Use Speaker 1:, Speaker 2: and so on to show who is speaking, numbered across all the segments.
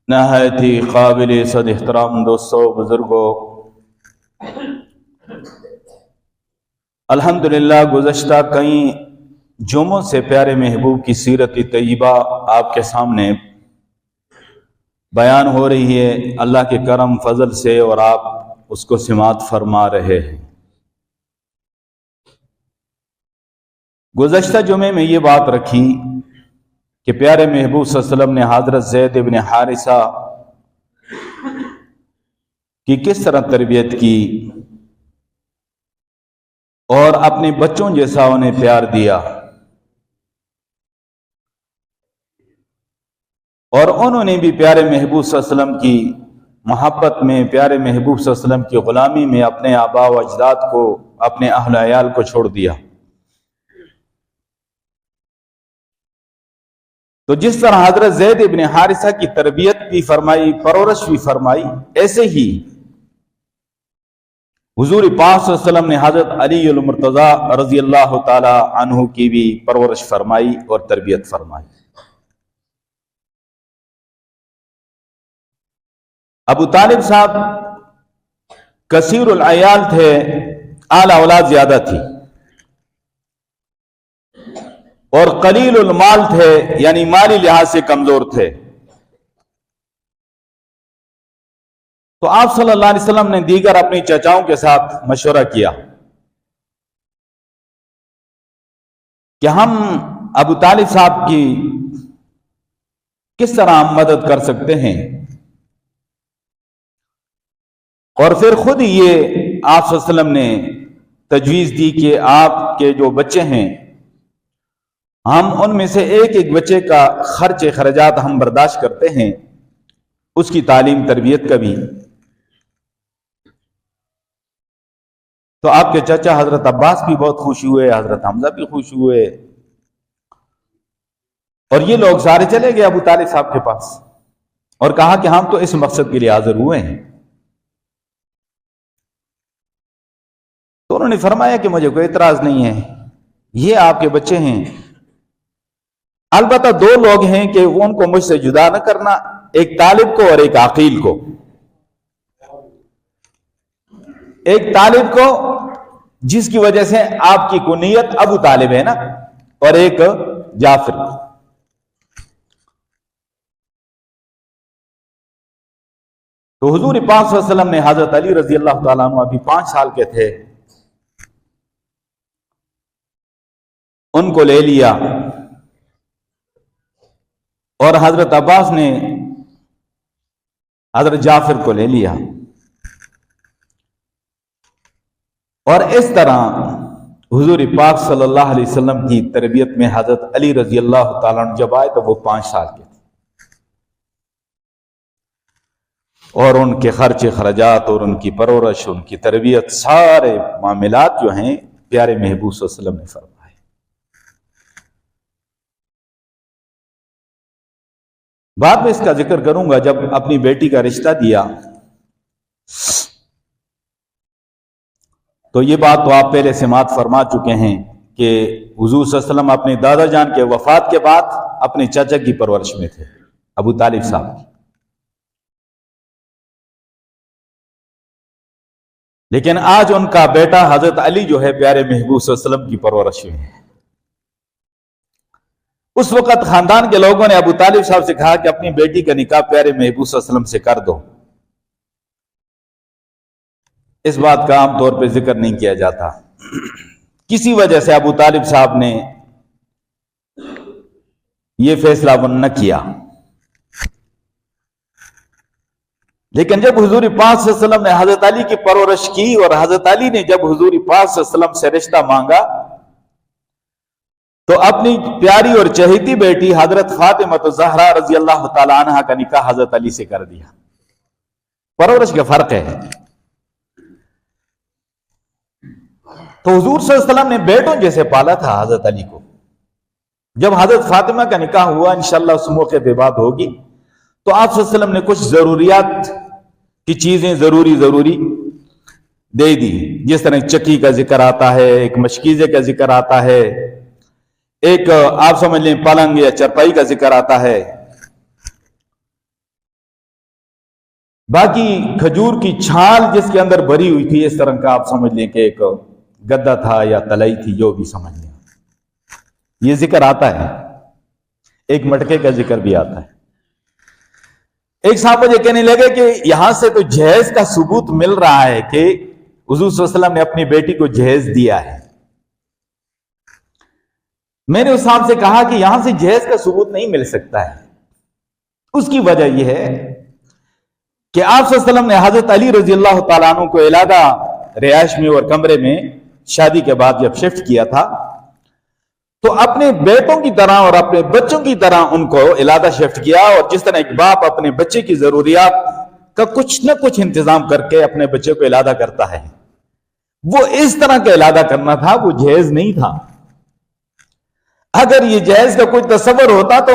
Speaker 1: نہایت ہی قابل صد احترام دوستوں بزرگوں، الحمدللہ گزشتہ کئی جمعوں سے پیارے محبوب کی سیرت طیبہ آپ کے سامنے بیان ہو رہی ہے اللہ کے کرم فضل سے، اور آپ اس کو سماعت فرما رہے ہیں۔ گزشتہ جمعے میں یہ بات رکھی کہ پیارے محبوب صلی اللہ علیہ وسلم نے حضرت زید بن حارثہ کی کس طرح تربیت کی اور اپنے بچوں جیسا انہیں پیار دیا، اور انہوں نے بھی پیارے محبوب صلی اللہ علیہ وسلم کی محبت میں، پیارے محبوب صلی اللہ علیہ وسلم کی غلامی میں اپنے آباء و اجداد کو، اپنے اہل و عیال کو چھوڑ دیا۔ تو جس طرح حضرت زید بن حارثہ کی تربیت بھی فرمائی، پرورش بھی فرمائی، ایسے ہی حضور پاک صلی اللہ علیہ وسلم نے حضرت علی المرتضیٰ رضی اللہ تعالی عنہ کی بھی پرورش فرمائی اور تربیت فرمائی۔ ابو طالب صاحب کثیر العیال تھے، اعلی اولاد زیادہ تھی، اور قلیل المال تھے، یعنی مالی لحاظ سے کمزور تھے۔ تو آپ صلی اللہ علیہ وسلم نے دیگر اپنی چچاؤں کے ساتھ مشورہ کیا کہ ہم ابو طالب صاحب کی کس طرح ہم مدد کر سکتے ہیں، اور پھر خود یہ آپ صلی اللہ علیہ وسلم نے تجویز دی کہ آپ کے جو بچے ہیں، ہم ان میں سے ایک ایک بچے کا خرچ خرچات ہم برداشت کرتے ہیں، اس کی تعلیم تربیت کا بھی۔ تو آپ کے چچا حضرت عباس بھی بہت خوش ہوئے، حضرت حمزہ بھی خوش ہوئے، اور یہ لوگ سارے چلے گئے ابو طالب صاحب کے پاس اور کہا کہ ہم تو اس مقصد کے لیے حاضر ہوئے ہیں۔ تو انہوں نے فرمایا کہ مجھے کوئی اعتراض نہیں ہے، یہ آپ کے بچے ہیں، البتہ دو لوگ ہیں کہ وہ ان کو مجھ سے جدا نہ کرنا، ایک طالب کو اور ایک عقیل کو۔ ایک طالب کو جس کی وجہ سے آپ کی کنیت ابو طالب ہے نا، اور ایک جعفر۔ تو حضور پاک صلی اللہ علیہ وسلم نے حضرت علی رضی اللہ تعالیٰ عنہ ابھی 5 سال کے تھے، ان کو لے لیا، اور حضرت عباس نے حضرت جعفر کو لے لیا، اور اس طرح حضور پاک صلی اللہ علیہ وسلم کی تربیت میں حضرت علی رضی اللہ تعالیٰ عنہ جب آئے تو وہ 5 سال کے تھے، اور ان کے خرچ خرچات اور ان کی پرورش، ان کی تربیت، سارے معاملات جو ہیں پیارے محبوب صلی اللہ علیہ وسلم نے فرمائے۔ بعد میں اس کا ذکر کروں گا، جب اپنی بیٹی کا رشتہ دیا تو یہ بات تو آپ پہلے سماعت فرما چکے ہیں کہ حضور صلی اللہ علیہ وسلم اپنے دادا جان کے وفات کے بعد اپنے چچا کی پرورش میں تھے، ابو طالب صاحب کی، لیکن آج ان کا بیٹا حضرت علی جو ہے پیارے محبوب صلی اللہ علیہ وسلم کی پرورش میں ہے۔ اس وقت خاندان کے لوگوں نے ابو طالب صاحب سے کہا کہ اپنی بیٹی کا نکاح پیارے محبوب صلی اللہ علیہ وسلم سے کر دو۔ اس بات کا عام طور پہ ذکر نہیں کیا جاتا، کسی وجہ سے ابو طالب صاحب نے یہ فیصلہ نہ کیا۔ لیکن جب حضور پاک صلی اللہ علیہ وسلم نے حضرت علی کی پرورش کی، اور حضرت علی نے جب حضور پاک صلی اللہ علیہ وسلم سے رشتہ مانگا، تو اپنی پیاری اور چہیتی بیٹی حضرت فاطمہ الزہرا رضی اللہ تعالی عنہا کا نکاح حضرت علی سے کر دیا۔ پرورش کا فرق ہے۔ تو حضور صلی اللہ علیہ وسلم نے بیٹوں جیسے پالا تھا حضرت علی کو۔ جب حضرت فاطمہ کا نکاح ہوا، انشاءاللہ اس موقع پہ بات ہوگی، تو آپ صلی اللہ علیہ وسلم نے کچھ ضروریات کی چیزیں ضروری دے دی، جس طرح چکی کا ذکر آتا ہے، ایک مشکیزے کا ذکر آتا ہے، ایک آپ سمجھ لیں پلنگ یا چرپائی کا ذکر آتا ہے، باقی کھجور کی چھال جس کے اندر بھری ہوئی تھی، اس طرح کا آپ سمجھ لیں کہ ایک گدا تھا یا تلئی تھی، جو بھی سمجھ لیں، یہ ذکر آتا ہے۔ ایک مٹکے کا ذکر بھی آتا ہے۔ ایک صاحب مجھے کہنے لگے کہ یہاں سے تو جہیز کا ثبوت مل رہا ہے کہ حضور صلی اللہ علیہ وسلم نے اپنی بیٹی کو جہیز دیا ہے۔ میں نے اس صاحب سے کہا کہ یہاں سے جہیز کا ثبوت نہیں مل سکتا ہے۔ اس کی وجہ یہ ہے کہ آپ صلی اللہ علیہ وسلم نے حضرت علی رضی اللہ تعالیٰ عنہ کو علیحدہ رہائش میں اور کمرے میں شادی کے بعد جب شفٹ کیا تھا تو اپنے بیٹوں کی طرح اور اپنے بچوں کی طرح ان کو علیحدہ شفٹ کیا، اور جس طرح ایک باپ اپنے بچے کی ضروریات کا کچھ نہ کچھ انتظام کر کے اپنے بچے کو علیحدہ کرتا ہے، وہ اس طرح کا علیحدہ کرنا تھا، وہ جہیز نہیں تھا۔ اگر یہ جہیز کا کوئی تصور ہوتا تو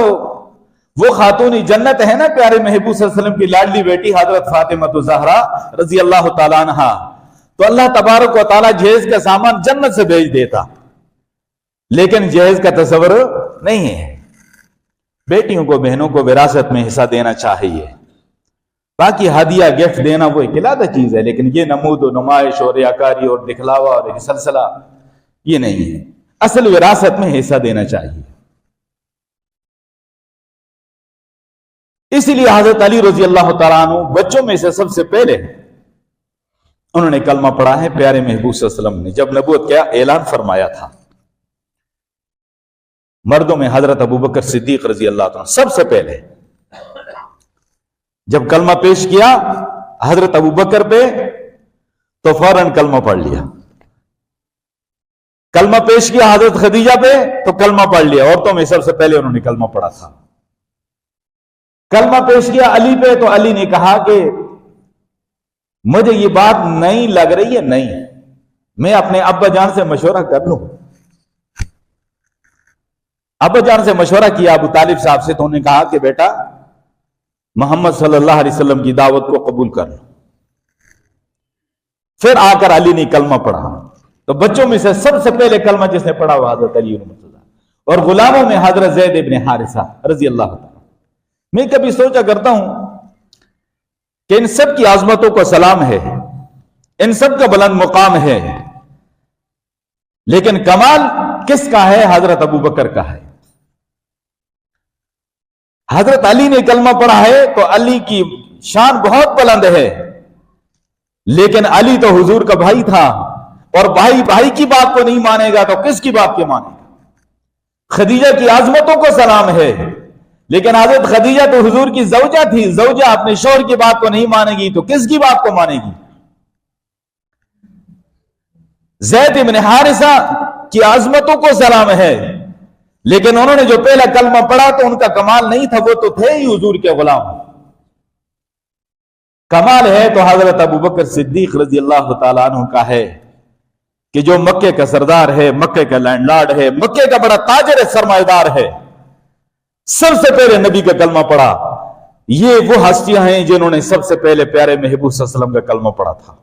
Speaker 1: وہ خاتون جنت ہے نا، پیارے محبوب صلی اللہ علیہ وسلم کی لاڈلی بیٹی حضرت فاطمہ الزہرا رضی اللہ تعالیٰ عنہا، تو اللہ تبارک و تعالیٰ جہیز کا سامان جنت سے بھیج دیتا، لیکن جہیز کا تصور نہیں ہے۔ بیٹیوں کو، بہنوں کو وراثت میں حصہ دینا چاہیے، باقی ہدیہ گفٹ دینا وہ ایک علیحدہ چیز ہے، لیکن یہ نمود و نمائش اور ریاکاری اور دکھلاوا اور سلسلہ یہ نہیں ہے۔ اصل وراثت میں حصہ دینا چاہیے۔ اسی لیے حضرت علی رضی اللہ تعالیٰ عنہ بچوں میں سے سب سے پہلے انہوں نے کلمہ پڑھا ہے پیارے محبوب صلی اللہ علیہ وسلم نے جب نبوت کا اعلان فرمایا تھا۔ مردوں میں حضرت ابوبکر صدیق رضی اللہ تعالیٰ سب سے پہلے جب کلمہ پیش کیا حضرت ابوبکر پہ تو فوراً کلمہ پڑھ لیا، کلمہ پیش کیا حضرت خدیجہ پہ تو کلمہ پڑھ لیا، عورتوں میں سب سے پہلے انہوں نے کلمہ پڑھا تھا۔ کلمہ پیش کیا علی پہ تو علی نے کہا کہ مجھے یہ بات نہیں لگ رہی ہے، نہیں، میں اپنے ابا جان سے مشورہ کر لوں۔ ابا جان سے مشورہ کیا ابو طالب صاحب سے، تو انہوں نے کہا کہ بیٹا محمد صلی اللہ علیہ وسلم کی دعوت کو قبول کر لو۔ پھر آ کر علی نے کلمہ پڑھا، تو بچوں میں سے سب سے پہلے کلمہ جس نے پڑھا وہ حضرت علی اور غلاموں میں حضرت زید ابن حارثہ رضی اللہ تعالیٰ۔ میں کبھی سوچا کرتا ہوں کہ ان سب کی عظمتوں کو سلام ہے، ان سب کا بلند مقام ہے، لیکن کمال کس کا ہے؟ حضرت ابوبکر کا ہے۔ حضرت علی نے کلمہ پڑھا ہے تو علی کی شان بہت بلند ہے، لیکن علی تو حضور کا بھائی تھا، اور بھائی بھائی کی بات کو نہیں مانے گا تو کس کی بات کے مانے گا؟ خدیجہ کی عظمتوں کو سلام ہے، لیکن حضرت خدیجہ تو حضور کی زوجہ تھی، زوجہ اپنے شوہر کی بات کو نہیں مانے گی تو کس کی بات کو مانے گی؟ زید ابن حارثہ کی عظمتوں کو سلام ہے، لیکن انہوں نے جو پہلا کلمہ پڑھا تو ان کا کمال نہیں تھا، وہ تو تھے ہی حضور کے غلام۔ کمال ہے تو حضرت ابوبکر صدیق رضی اللہ تعالیٰ عنہ کا ہے کہ جو مکے کا سردار ہے، مکے کا لینڈ لارڈ ہے، مکے کا بڑا تاجر سرمایہ دار ہے، سب سے پہلے نبی کا کلمہ پڑھا۔ یہ وہ ہستیاں ہیں جنہوں نے سب سے پہلے پیارے محبوب صلی اللہ علیہ وسلم کا کلمہ پڑھا تھا۔